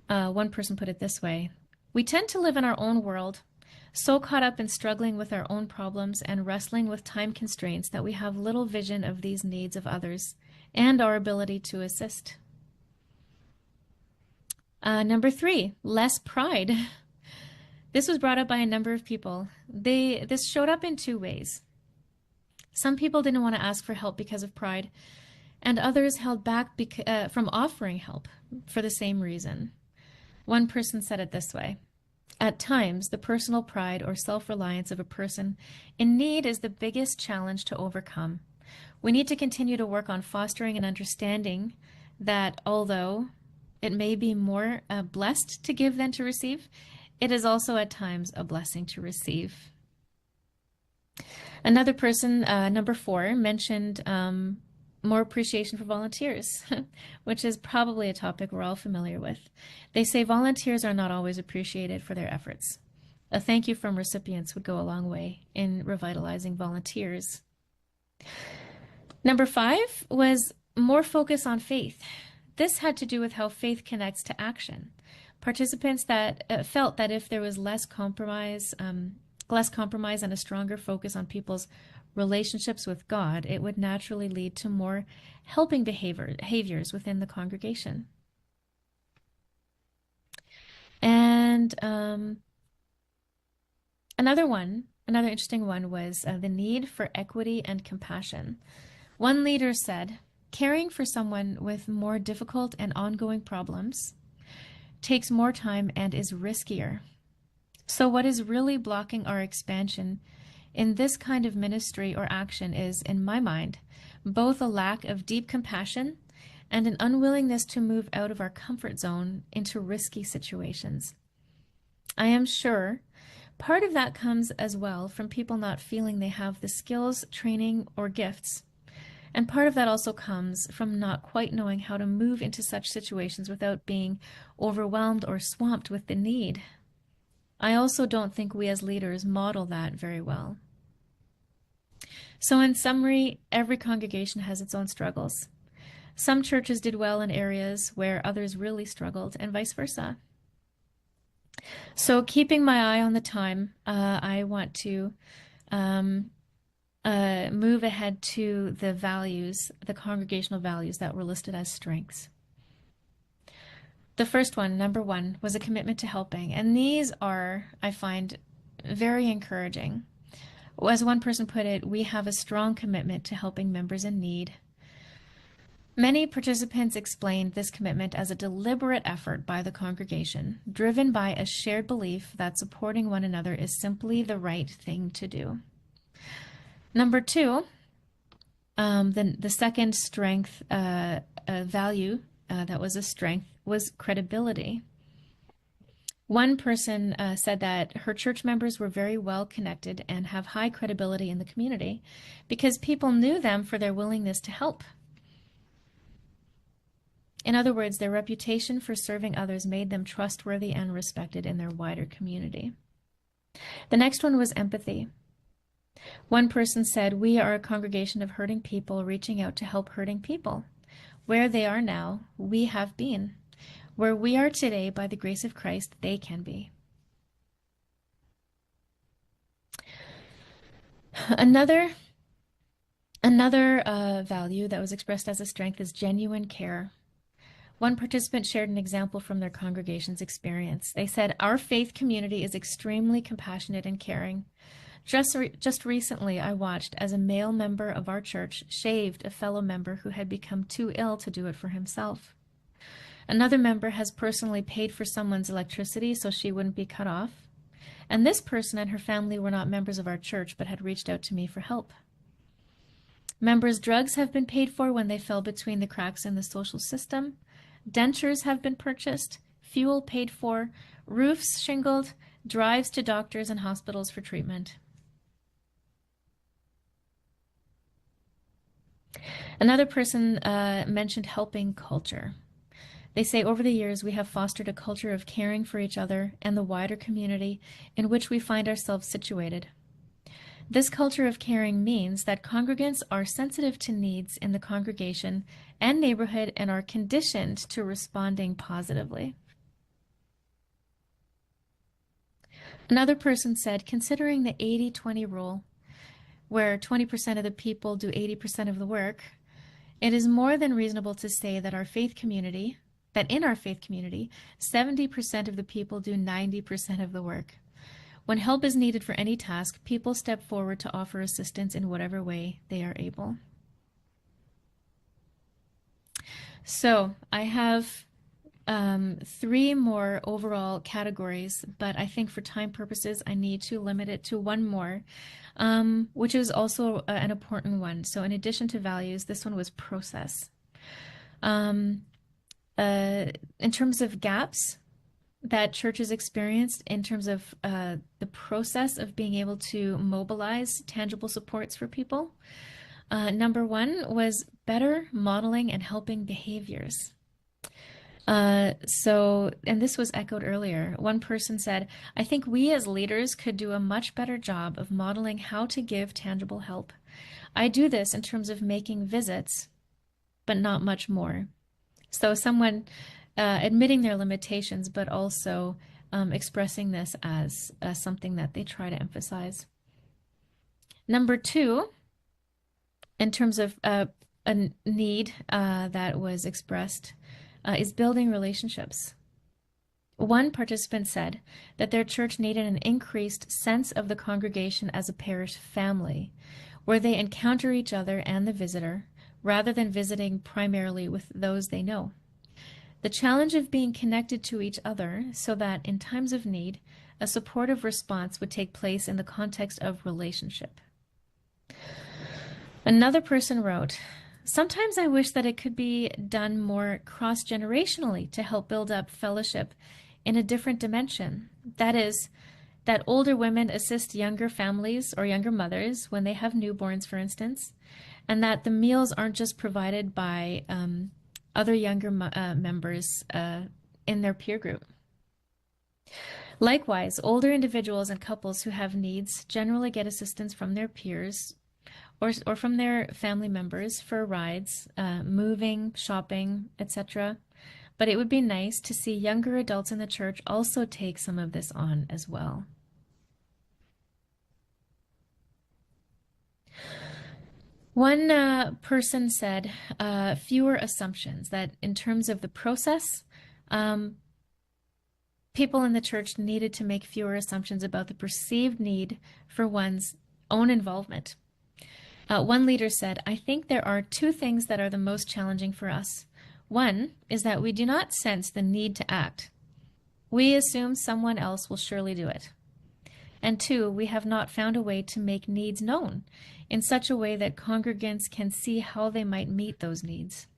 One person put it this way: we tend to live in our own world, so caught up in struggling with our own problems and wrestling with time constraints that we have little vision of these needs of others and our ability to assist. Number three, less pride. This was brought up by a number of people. This showed up in two ways. Some people didn't want to ask for help because of pride, and others held back from offering help for the same reason. One person said it this way: at times, the personal pride or self-reliance of a person in need is the biggest challenge to overcome. We need to continue to work on fostering an understanding that although it may be more blessed to give than to receive, it is also at times a blessing to receive. Another person, number four, mentioned more appreciation for volunteers, which is probably a topic we're all familiar with. They say volunteers are not always appreciated for their efforts. A thank you from recipients would go a long way in revitalizing volunteers. Number five was more focus on faith. This had to do with how faith connects to action. Participants that felt that if there was less compromise and a stronger focus on people's relationships with God, it would naturally lead to more helping behaviors within the congregation. And another interesting one was the need for equity and compassion. One leader said, caring for someone with more difficult and ongoing problems takes more time and is riskier. So what is really blocking our expansion in this kind of ministry or action is, in my mind, both a lack of deep compassion and an unwillingness to move out of our comfort zone into risky situations. I am sure part of that comes as well from people not feeling they have the skills, training, or gifts. And part of that also comes from not quite knowing how to move into such situations without being overwhelmed or swamped with the need. I also don't think we as leaders model that very well. So in summary, every congregation has its own struggles. Some churches did well in areas where others really struggled, and vice versa. So, keeping my eye on the time, I want to um, move ahead to the values, the congregational values that were listed as strengths. The first one, number one, was a commitment to helping. And these are, I find, very encouraging. As one person put it, we have a strong commitment to helping members in need. Many participants explained this commitment as a deliberate effort by the congregation, driven by a shared belief that supporting one another is simply the right thing to do. Number two, the second strength value that was a strength was credibility. One person said that her church members were very well connected and have high credibility in the community because people knew them for their willingness to help. In other words, their reputation for serving others made them trustworthy and respected in their wider community. The next one was empathy. One person said, "We are a congregation of hurting people reaching out to help hurting people. Where they are now, we have been. Where we are today, by the grace of Christ, they can be." Another value that was expressed as a strength is genuine care. One participant shared an example from their congregation's experience. They said, "Our faith community is extremely compassionate and caring. Just recently, I watched as a male member of our church shaved a fellow member who had become too ill to do it for himself. Another member has personally paid for someone's electricity so she wouldn't be cut off. And this person and her family were not members of our church but had reached out to me for help. Members' drugs have been paid for when they fell between the cracks in the social system. Dentures have been purchased, fuel paid for, roofs shingled, drives to doctors and hospitals for treatment." Another person mentioned helping culture. They say, "Over the years, we have fostered a culture of caring for each other and the wider community in which we find ourselves situated. This culture of caring means that congregants are sensitive to needs in the congregation and neighborhood and are conditioned to responding positively." Another person said, "Considering the 80-20 rule, where 20% of the people do 80% of the work, it is more than reasonable to say that in our faith community, 70% of the people do 90% of the work. When help is needed for any task, people step forward to offer assistance in whatever way they are able." So I have three more overall categories, but I think for time purposes, I need to limit it to one more, which is also an important one. So in addition to values, this one was process. In terms of gaps that churches experienced in terms of the process of being able to mobilize tangible supports for people, number one was better modeling and helping behaviors. And this was echoed earlier. One person said, "I think we as leaders could do a much better job of modeling how to give tangible help. I do this in terms of making visits, but not much more." So someone admitting their limitations, but also expressing this as something that they try to emphasize. Number two, in terms of a need that was expressed, is building relationships. One participant said that their church needed an increased sense of the congregation as a parish family, where they encounter each other and the visitor, rather than visiting primarily with those they know. The challenge of being connected to each other so that in times of need, a supportive response would take place in the context of relationship. Another person wrote, "Sometimes I wish that it could be done more cross-generationally to help build up fellowship in a different dimension. That is, that older women assist younger families or younger mothers when they have newborns, for instance, and that the meals aren't just provided by other younger members in their peer group. Likewise, older individuals and couples who have needs generally get assistance from their peers or from their family members for rides, moving, shopping, etc. but it would be nice to see younger adults in the church also take some of this on as well. One person said fewer assumptions, that in terms of the process, people in the church needed to make fewer assumptions about the perceived need for one's own involvement. One leader said, "I think there are two things that are the most challenging for us. One is that we do not sense the need to act. We assume someone else will surely do it. And two, we have not found a way to make needs known in such a way that congregants can see how they might meet those needs."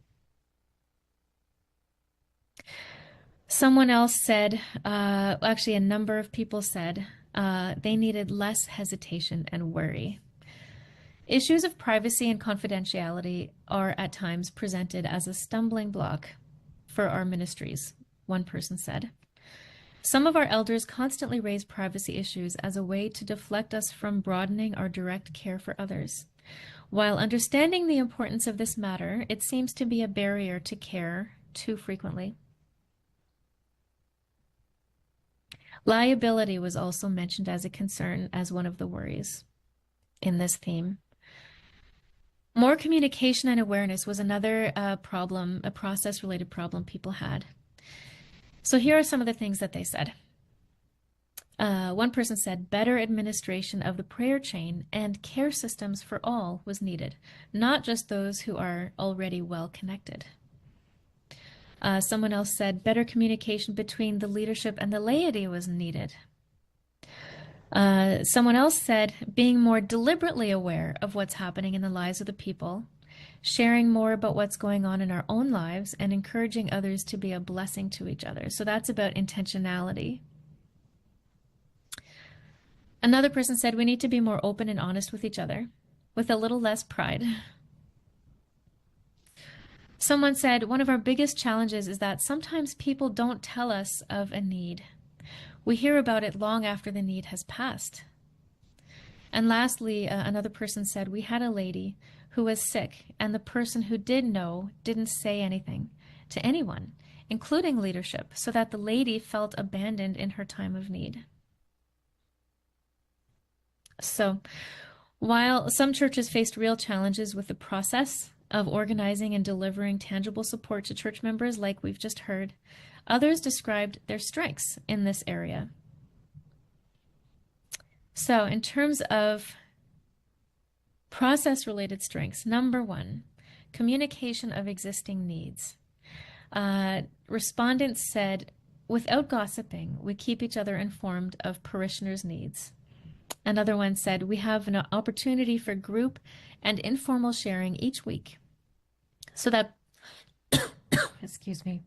Someone else said, actually a number of people said, they needed less hesitation and worry. Issues of privacy and confidentiality are at times presented as a stumbling block for our ministries, one person said. Some of our elders constantly raise privacy issues as a way to deflect us from broadening our direct care for others. While understanding the importance of this matter, it seems to be a barrier to care too frequently. Liability was also mentioned as a concern as one of the worries in this theme. More communication and awareness was another problem, a process-related problem people had. So here are some of the things that they said. One person said better administration of the prayer chain and care systems for all was needed, not just those who are already well connected. Someone else said better communication between the leadership and the laity was needed. Someone else said being more deliberately aware of what's happening in the lives of the people, sharing more about what's going on in our own lives, and encouraging others to be a blessing to each other. So that's about intentionality. Another person said we need to be more open and honest with each other, with a little less pride. Someone said one of our biggest challenges is that sometimes people don't tell us of a need. We hear about it long after the need has passed. And lastly, another person said we had a lady who was sick, and the person who did know didn't say anything to anyone, including leadership, so that the lady felt abandoned in her time of need. So, while some churches faced real challenges with the process of organizing and delivering tangible support to church members, like we've just heard, others described their strengths in this area. So, in terms of process-related strengths, number one, communication of existing needs. Respondents said, without gossiping, we keep each other informed of parishioners' needs. Another one said, we have an opportunity for group and informal sharing each week so that, excuse me,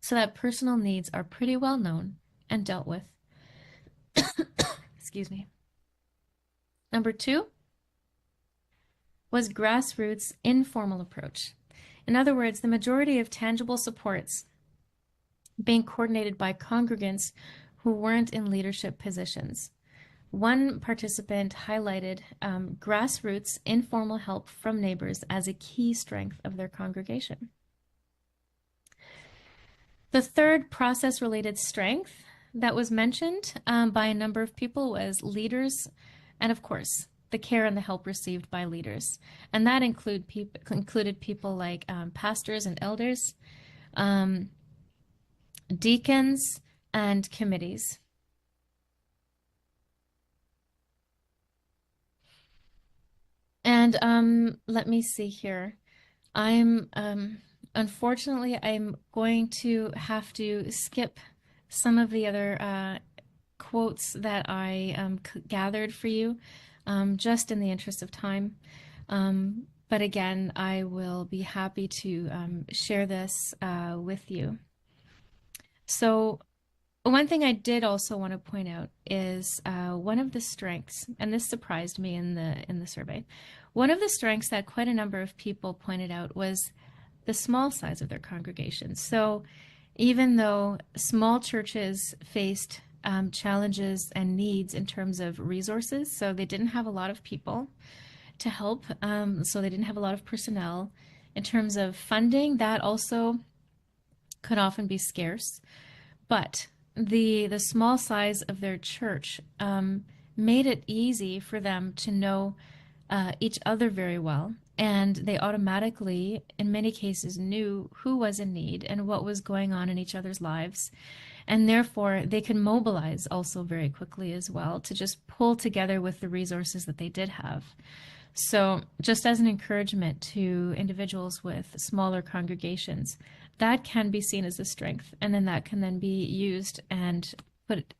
so that personal needs are pretty well known and dealt with. Excuse me. Number two was grassroots informal approach. In other words, the majority of tangible supports being coordinated by congregants who weren't in leadership positions. One participant highlighted grassroots informal help from neighbors as a key strength of their congregation. The third process-related strength that was mentioned by a number of people was leaders, and of course, the care and the help received by leaders. And that included people like pastors and elders, deacons, and committees. And let me see here. Unfortunately, I'm going to have to skip some of the other quotes that I gathered for you, just in the interest of time. But again, I will be happy to share this with you. So one thing I did also want to point out is one of the strengths, and this surprised me in the survey, one of the strengths that quite a number of people pointed out was the small size of their congregations. So even though small churches faced challenges and needs in terms of resources, so they didn't have a lot of people, to help. So they didn't have a lot of personnel. In terms of funding, that also could often be scarce. But the small size of their church made it easy for them to know each other very well. And they automatically, in many cases, knew who was in need and what was going on in each other's lives. And therefore, they could mobilize also very quickly as well to just pull together with the resources that they did have. So, just as an encouragement to individuals with smaller congregations, that can be seen as a strength, and then that can then be used and put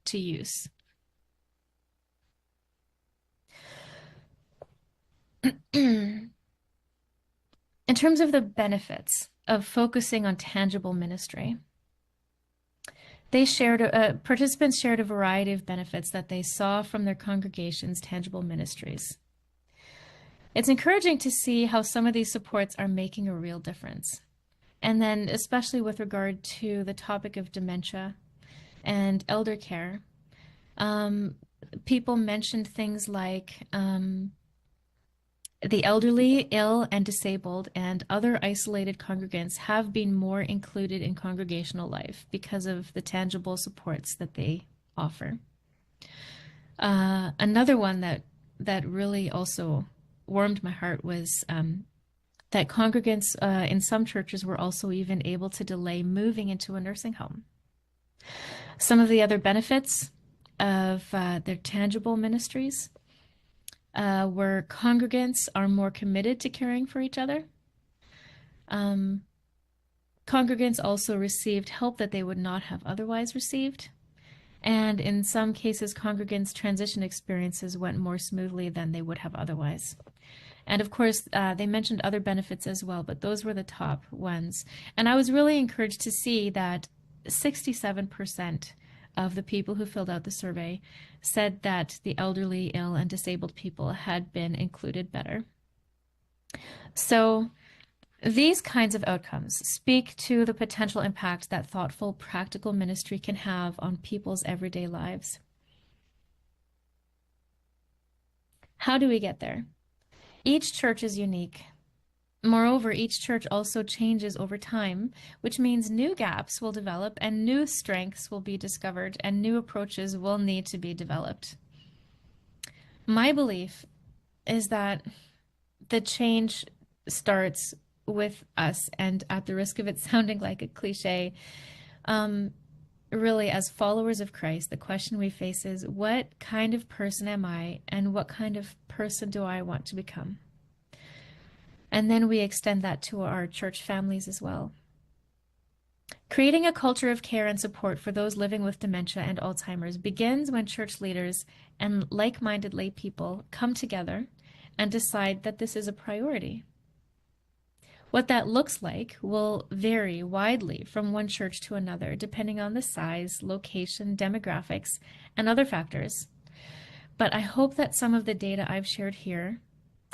to use. In terms of the benefits of focusing on tangible ministry, participants shared a variety of benefits that they saw from their congregation's tangible ministries. It's encouraging to see how some of these supports are making a real difference. And then, especially with regard to the topic of dementia and elder care, people mentioned things like the elderly, ill, and disabled, and other isolated congregants have been more included in congregational life because of the tangible supports that they offer. Another one that really also warmed my heart was that congregants in some churches were also even able to delay moving into a nursing home. Some of the other benefits of their tangible ministries where congregants are more committed to caring for each other. Congregants also received help that they would not have otherwise received. And in some cases, congregants' transition experiences went more smoothly than they would have otherwise. And of course, they mentioned other benefits as well, but those were the top ones. And I was really encouraged to see that 67% of the people who filled out the survey said that the elderly, ill, and disabled people had been included better. So these kinds of outcomes speak to the potential impact that thoughtful, practical ministry can have on people's everyday lives. How do we get there? Each church is unique. Moreover, each church also changes over time, which means new gaps will develop and new strengths will be discovered and new approaches will need to be developed. My belief is that the change starts with us, and at the risk of it sounding like a cliche, really, as followers of Christ, the question we face is, what kind of person am I, and what kind of person do I want to become? And then we extend that to our church families as well. Creating a culture of care and support for those living with dementia and Alzheimer's begins when church leaders and like-minded lay people come together and decide that this is a priority. What that looks like will vary widely from one church to another, depending on the size, location, demographics, and other factors. But I hope that some of the data I've shared here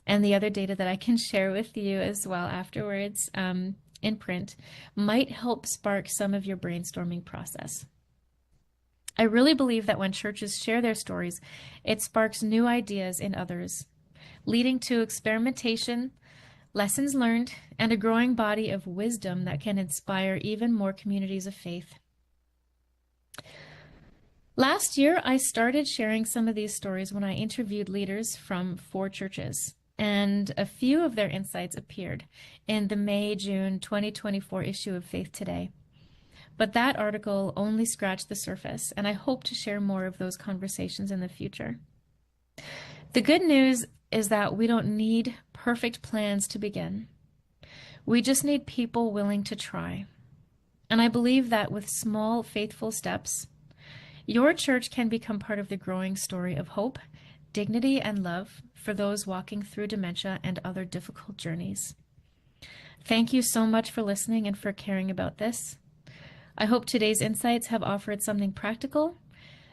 and the other data that I can share with you as well afterwards in print might help spark some of your brainstorming process. I really believe that when churches share their stories, it sparks new ideas in others, leading to experimentation, lessons learned, and a growing body of wisdom that can inspire even more communities of faith. Last year, I started sharing some of these stories when I interviewed leaders from 4 churches. And a few of their insights appeared in the May-June 2024 issue of Faith Today. But that article only scratched the surface, and I hope to share more of those conversations in the future. The good news is that we don't need perfect plans to begin. We just need people willing to try. And I believe that with small, faithful steps, your church can become part of the growing story of hope, dignity, and love for those walking through dementia and other difficult journeys. Thank you so much for listening and for caring about this. I hope today's insights have offered something practical,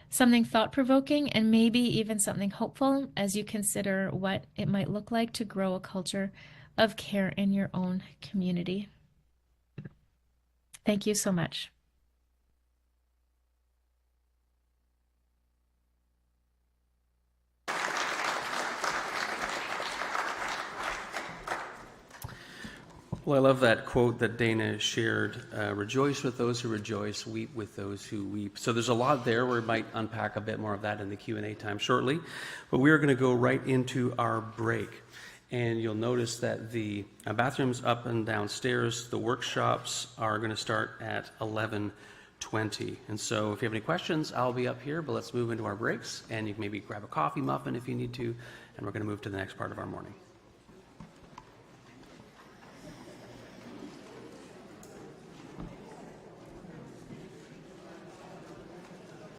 something thought-provoking, and maybe even something hopeful as you consider what it might look like to grow a culture of care in your own community. Thank you so much. Well, I love that quote that Dana shared, rejoice with those who rejoice, weep with those who weep. So there's a lot there. We might unpack a bit more of that in the Q&A time shortly, but we are going to go right into our break. And you'll notice that the bathrooms up and downstairs, the workshops are going to start at 11:20. And so if you have any questions, I'll be up here, but let's move into our breaks, and you can maybe grab a coffee muffin if you need to, and we're going to move to the next part of our morning.